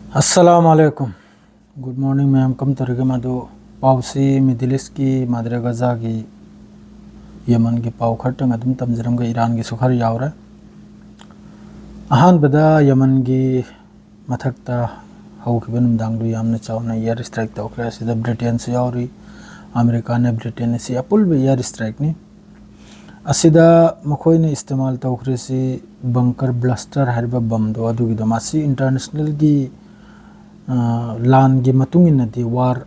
अस्सलामुअलैकुम good morning ma'am कम तरीके मधु पाउसी middle east की मादरे गजा की यमन की पाउ खट्टंग अदुम तमजरम के ईरान की सुखर यावरा अहान बदा यमन की मथकता हौखिबन दांगदु यामना चावना एयर स्ट्राइक तौखरे सिदा ब्रिटेन से यावरी अमेरिका ने ब्रिटेन से अपुल एयर स्ट्राइक नि असिदा मखोइने इस्तेमाल तौखरे से बंकर ब्लास्टर हरबा बम दो अदुगी दो मासी इंटरनेशनल की लान की मतुंग नदी वार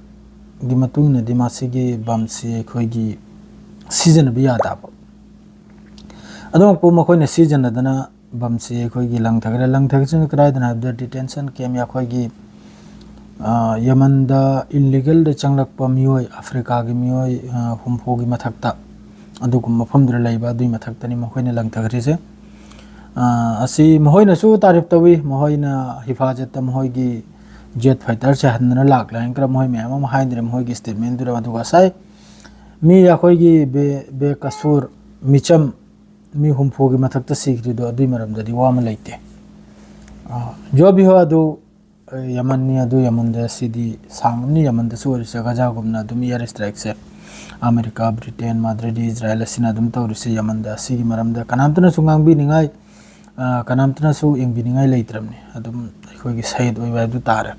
की मतुंग नदी मासी की बम से कोई की सीजन भी याद आप अदों को मखोई ने सीजन दना बम से कोई की लंग थगरे से कराय दना द डिटेंशन कैम या कोई की यमन द इलीगल द चंगलक पमियोय अफ्रीका की मियोय हुमफो की मथकता अदुगुम मफम दर लैबा दुई मथकतनी मखोई ने लंग थगरे से असी महोई न सु तारीफ तवी महोई न हिफाजत महोई की जेट फाइटर से हन्ना लाख लाइन कर मोय मैम हम हाइंद्रे मोय की स्टेटमेंट दुरा दुगा साइ मी याखोय की बे कसूर मिचम मी हुमफो की मथक त सिखरि दो दुई मरम ददी वाम लैते जो भी हो अदु यमन नि अदु Yemen the Sidi सांगनी Yemen the सोरि से गजा गुमना दुम एयर स्ट्राइक से अमेरिका ब्रिटेन माद्रिद इजराइल सिना दुम तौरिसे यमन द सिगी मरम द कनामतना सुंगांग बि निंगाय कनामतना सु इंग बि निंगाय लैत्रमनि अदुम अखोय की सहीद ओय बाय दु तारे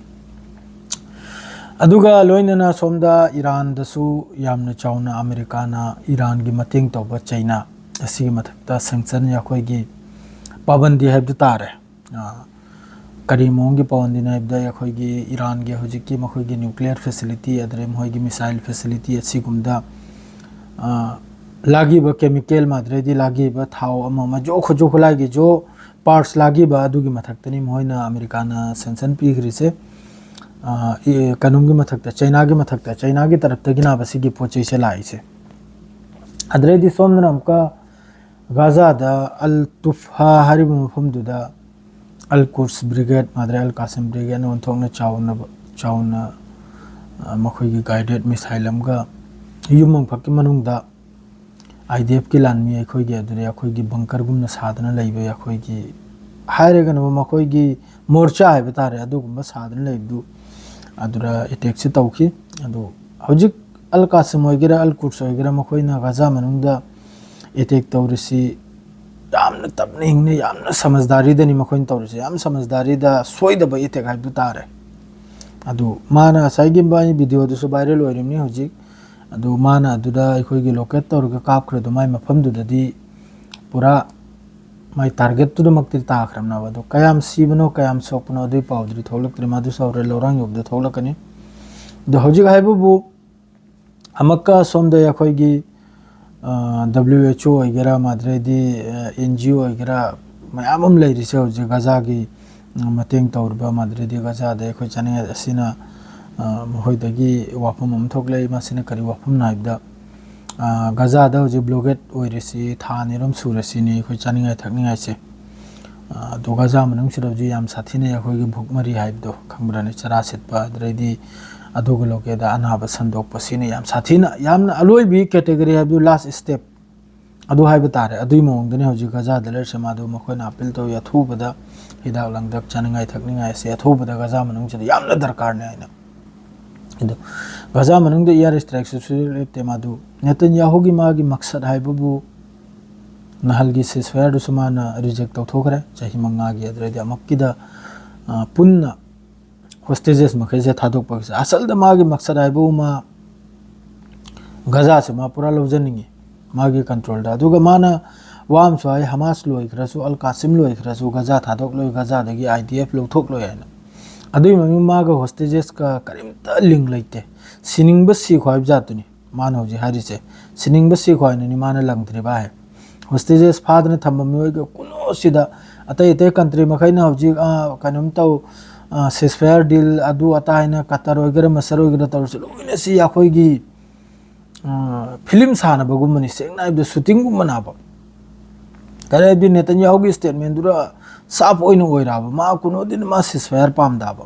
अदुगा लोइनना सोमदा ईरान दसु यामना चावना अमेरिका ना ईरान की मतेंग तौबा चाइना असी मथकता सैंक्शन याखोय की पाबंदी है दु तारे करी मोंग की पाबंदी ना इबदा याखोय की ईरान के हुजिक की मखोय की न्यूक्लियर फैसिलिटी अदरे मखोय की मिसाइल फैसिलिटी असी गुमदा लागी ब केमिकल माद्रे दी लागी ब थाव अमा जो खजो खलागी जो पार्ट्स लागी ब अदुगी मथकतनी मोइना अमेरिका ना सैंक्शन पीग्री से कानून की मथकता चाइना की तरफ तक ना बसी की पोचे से लाई से अदरे दी सोमना हमका गाजा दा अल तुफा हरिब मफम दुदा अल कुर्स ब्रिगेड माद्रे अल कासिम ब्रिगेड न थोंगना चाउना मखोय की गाइडेड मिसाइल अमगा युमंग फक्की मनुंगदा आईडीएफ की लानमी अखोय की अदरे अखोय की बंकर गुमना साधना लैबे अखोय की हायरेगन मखोय की मोर्चा है बतारे अदुगुम साधना लैबदु अदुरा अटैक से तौखी अदु हौजिक अल कासिम होइगेरा अल कुर्स होइगेरा मखोइना गजा मनुंगदा अटैक तौरिसी यामना तबने हिंगने यामना समझदारी दनी मखोइन तौरिसी याम समझदारी दा सोइदबा अटैक हाइबदु तारे अदु माना Saige by video Dusu viral होइरिमनी हौजिक अदु माना अदुदा अखोइगी लोकेट तौरगा कापख्रदु माइ मफमदुददी पूरा माइ टारगेट तो मक्ति ताखरमना बदो कयाम सीबनो कयाम सोपनो अदुई पाउद्री थोलक्त्रि मादु सौरे लौरांग योबदे थोलकनी द हौजिक हाइबुबु अमक्का सोमदा याखोइगी WHO ओइगेरा माद्रेदी NGO ओइगेरा मयामम लैरिसे हौजिक गजा की मतेंग तौरबा माद्रेदी गजा दे खoi चने असिना मोहोइदगी वाफम अम थोकलै मासिना करी वाफम नाइबदा गजा दा हौजिक ब्लॉकेट ओइरिसी थानिरम सुरसिनी खoi चानिंगाय थकनिंगाय से दो गजा मनंग सिरौजी याम साथीने याखोइगी भुकमरी हाइबदो खंगब्राने चरा सेटपा द्रेदी अदुग लोके दा अनाबा संदोक पसिने याम साथीना यामना अलोय भी कैटेगरी हाइबदो लास्ट स्टेप अदु हाइब तारे अदुई मोंगदने हौजिक गजा दलर से मादो मखोइना अपील तो याथुबदा हिदाक लंगदक चानिंगाय थकनिंगाय से याथुबदा गजा मनंग से यामना दरकार ने आइना इदो गजा Manang the air strike सुलेते मादु Netanyahu की मागी मकसद हाइबबु नहल की सेसफेयर दुसमाना रिजेक्ट तौथोखरे चाहि मंगा की अदरेदी अमक्किदा पुन्ना होस्टेजेस मखैसे थादोकपसे असल द मागी मकसद हाइबबु मा गजा से मा पूरा लौजनिंगी मागी कंट्रोल दा दुगा माना वाम स्वाय हमास लोइखरसु अल कासिम लोइखरसु गजा थादोक लोइ गजा दगी आईडीएफ लौथोक लोइ हैना अदुई ममी मागा होस्टेजेस का करिमता लिंक लैते सिनिंग बसी ख्वाइब जातुनी मान हौजी हारिसे सिनिंग बसी ख्वाइननी माना लंगद्रिबा है होस्टेजेस फादने थम्बमी ओइगा कुनो सिदा अतै अतै कंट्री मखैना हौजी कनम तौ सेसफेयर डील अदु अताइना कतर ओइगरा मसर ओइगरा तौरसे लोइना सि याखोइगी फिल्म साना बगुमनी सेंगना इबद शूटिंग गुमनाबा करे बि नेतन्याहू की स्टेटमेंट दुरा साफ ओइना ओइराबा मा कुनो दिन मा सेसफेयर पामदाबा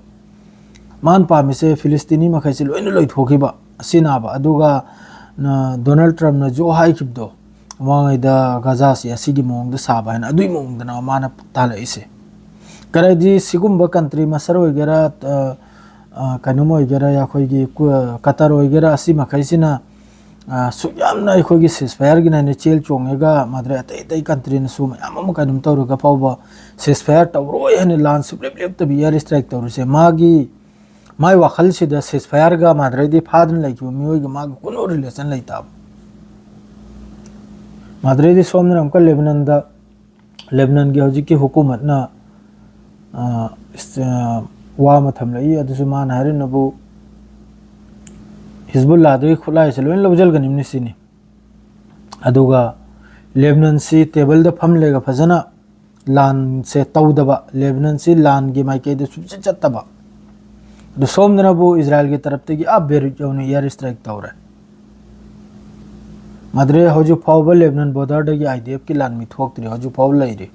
मान पामिसे फिलिस्तीनी मखैसे लोइना लोइथोखिबा असिनाबा अदुगा डोनाल्ड ट्रम्प न जो हाइखिबदो वांगैदा गजा से असिगी मोंग द साबा है अदुई मोंग दना माना ताला इसे करदी सिगुम्ब कंट्री मसर होगेरा कनुम होगेरा या खोगी कतर होगेरा असि मखैसिना सुयामना अखोगी सिसफायर गिना ने चेल चोंगेगा माद्रे अतै अतै कंट्री न सु मयाम अम कनुम तौरगा फावबा सिसफायर तौरो हने लान सुप्लेप लेप तबि एयर स्ट्राइक तौरसे मागी माय वाखल सिदा सिसफायर गा माद्रे दि फादन लाइकु मियोगा माग कोनो रिलेशन लाइता माद्रे दि सोमन हमका लेबनान की हौजी की हुकूमत ना वा मथम लई अदुसु मान हारे नबु हिजबुल्लाह दो खुलाय से लोइन लवजल गनिम निसिनी अदुगा लेबनान सी टेबल द फम लेगा फजना लान से तौदबा लेबनान सी लान की माइके दे सुबसे चत्तबा दो सोमनबु इजराइल की तरफ ते की अब बेर जौन एयर स्ट्राइक तौरे माद्रे हौजु फावबा लेबनान बॉर्डर दगी आईडीएफ की लान मी थोक्तरी हौजु फाव लैरे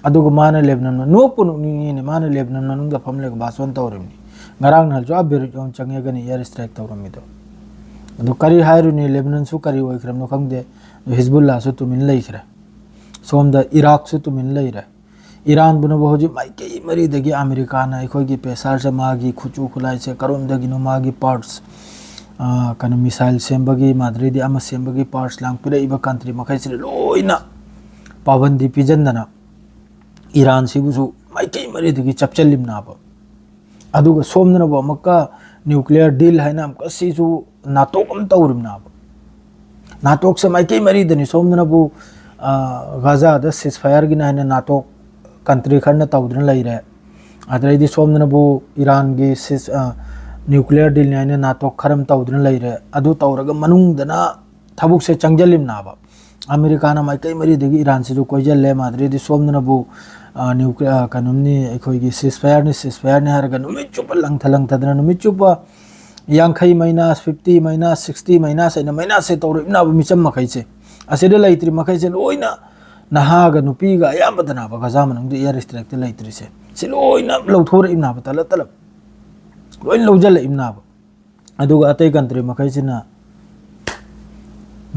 अदुग माना लेबनान नोपु नुनी माना लेबनान मनुंग द फमले बासवन तौरमनी ngarang hal jo abir jong change gani air strike tawrami do adu kari hairu ni lebanon su kari oi khram no khangde hizbullah su tumin lei khra somda iraq su tumin lei ra iran bunu bo ji mai ke mari dagi america na khoi gi pesar se magi khuchu khulai se karom dagi no magi parts kana missile sembagi madri di ama sembagi parts lang pira iba country makhai se loina pabandi pijandana iran si bu su mai ke mari dagi chapchalim na ba अदुग सोमनब Amka nuclear deal है अमका सीजु नाटोक अम तौरिमनाब नाटोक से माइके मरीदनी सोमनबु Gaza the सिसफायर गिना है नाटोक country खन तौद्रन लैरे अदरैदि सोमनबु Iran गी सिस nuclear deal ने नाटोक खरम तौद्रन लैरे अदु तौरग मनुंगदना थबुक से चंगजलिमनाब अमेरिका ना माइके मरीदगी ईरान से जो कोइजल मादरैदि सोमनबु न्यूक्लियर कनुमनी अखोगी सिसफायर ने हरगा नुमित चुप लंग थदना नुमित चुप यांखई माइनस 50 माइनस 60 माइनस एना माइनस से तौर इना मिचम मखै से असेदे लैत्री मखै से लोइना नहागा नुपीगा यामदना बगा जामन दे एयर स्ट्राइक ते लैत्री से लोइना लौथोर इना बतल तलब लोइन लौजल इना अदुगा अतै कंट्री मखै सिना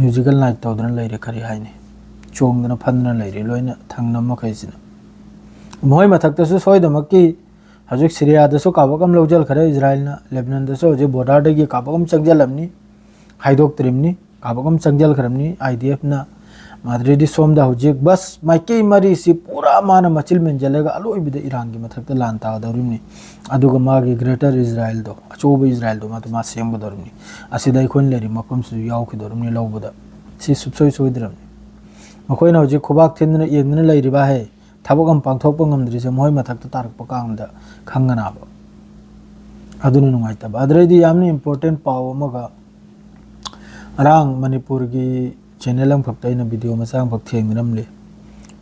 म्यूजिकल नाइट तौदन लैरे खरि हाइने चोंगदना फन्दना लैरे लोइना थंगना मखै सिना मोय मथक्तसु सोयदमकी हजुक सीरिया दसु काबकम लौजल खरे इजराइल ना लेबनान दसु जे बॉर्डर दगी काबकम चंगजलमनी हाइदोक त्रिमनी काबकम चंगजल खरमनी आईडीएफ ना माद्रेदी सोमदा हुजिक बस माइके मरी सी पूरा मान मचिल में जलेगा अलोइबिद ईरान की मथक्त लानता दरुमनी अदुगा मागी ग्रेटर इजराइल दो अचोब इजराइल दो मातमा सेम दरुमनी असिदा इखोन लेरी मफम सु याउखि दरुमनी लौबदा सी सुबसोय सोयदरमनी मखोयना हुजिक खुबाक थिनना येंगना लैरिबा है थबकम पांथोप ngमद्रिसे मोय मथक्त तारक कांगदा खंगनाब अदुनि नुंगाइतब अदरैदि यामनि इंपोर्टेंट पाव मगा रांग मणिपुर की चैनल अम फक्तैना वीडियो मचांग फक थेंगनमले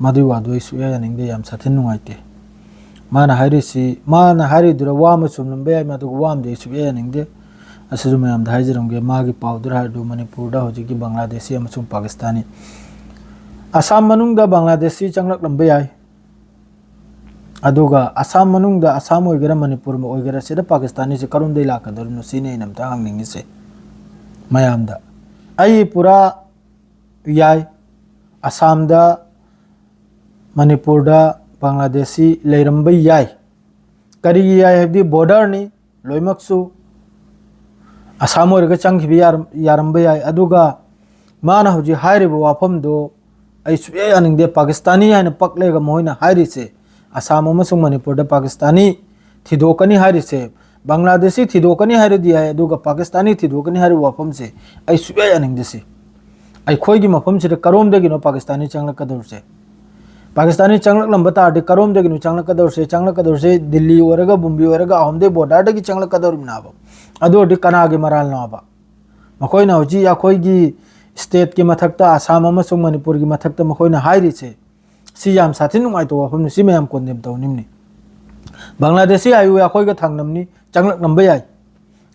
मदुइ वादुइ सुया यानिंगदे याम साथिन नुंगाइते माना हारिदुरा वाम सुमनबे याय मदु वामदे सुया यानिंगदे असुजु मयाम धाइजरमगे मागी पावदुर हादु मणिपुर दा होजिकी बांग्लादेशी अमसुंग पाकिस्तानी असम मनुंगदा बांग्लादेशी चंगलक लंबे याय अदुगा असम मनुंगदा असम होइगरा मणिपुर में होइगरा सेदा पाकिस्तानी से करुम दे लाकदरनो सिने नमता हंगनिंग से मयामदा आई पूरा याय असम दा मणिपुर दा बांग्लादेशी लेरंबे याय करी याय हबदी बॉर्डर नि लोइमक्सु असम होइगरा चंगखिबि यारंबे याय अदुगा माना होजि हाइरिबो वाफम दो आई सुए यानिंगदे पाकिस्तानी हाइना पकलेगा मोइना हाइरिसे असम अमसुंग मणिपुर पाकिस्तानी थिदोकनी हारिसे बांग्लादेशी थिदोकनी हारिदी है अदुगा पाकिस्तानी थिदोकनी हारि वाफम से आई सुया यानिंगदसे आई खोइगी मफम से करोम दगिनो पाकिस्तानी चंगलकदौर से पाकिस्तानी चंगलक तारदे करोम दगिनो चंगलकदौर से दिल्ली ओरगा बुम्बी ओरगा अहमदे बॉर्डर दगी चंगलकदौर नाबा अदोदि कनागे मराल नाबा मखोइना होजी अखोइगी स्टेट की मथक्ता असम अमसुंग मणिपुर की मथक्ता मखोइना हारिसे सियाम साथी नुमाइ तो वफम सि मयाम कोन्देम तौनिमनि बांग्लादेशी आयु अखोइगा थांगनमनि चंगलक नंबे याय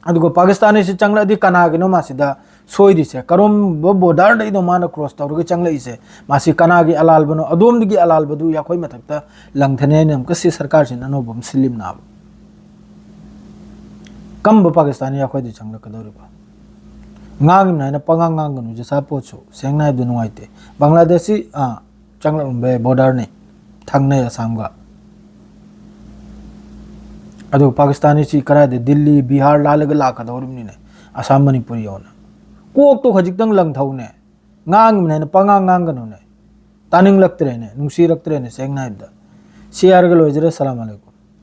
अदुगो पाकिस्तानी से चंगलदि कनागिनो मासिदा सोइरिसे करोम बॉर्डर दैनो माना क्रॉस तौरगे चंगलइसे मासि कनागी अलाल बनो अदोमदगी अलाल बदु याखोइ मथक्ता लंगथने नेम कसी सरकार से ननोबम सिलिम नाब कम Pakistani याखोइ चंगलक दौरिबा ngang na pangang ngang nu je sa pochu sengna du nuaite bangladeshi changla be border ni thangne asam ga अदो पाकिस्तानी ची करा दे दिल्ली बिहार लालग लाकदौरमनी ने असम मणिपुरी होना कोक तो खजितंग लंगथौने ngang ne pangang ngang ganu ne taning laktre ne nungsi laktre ne seng na ida siar ga lojre salam alaikum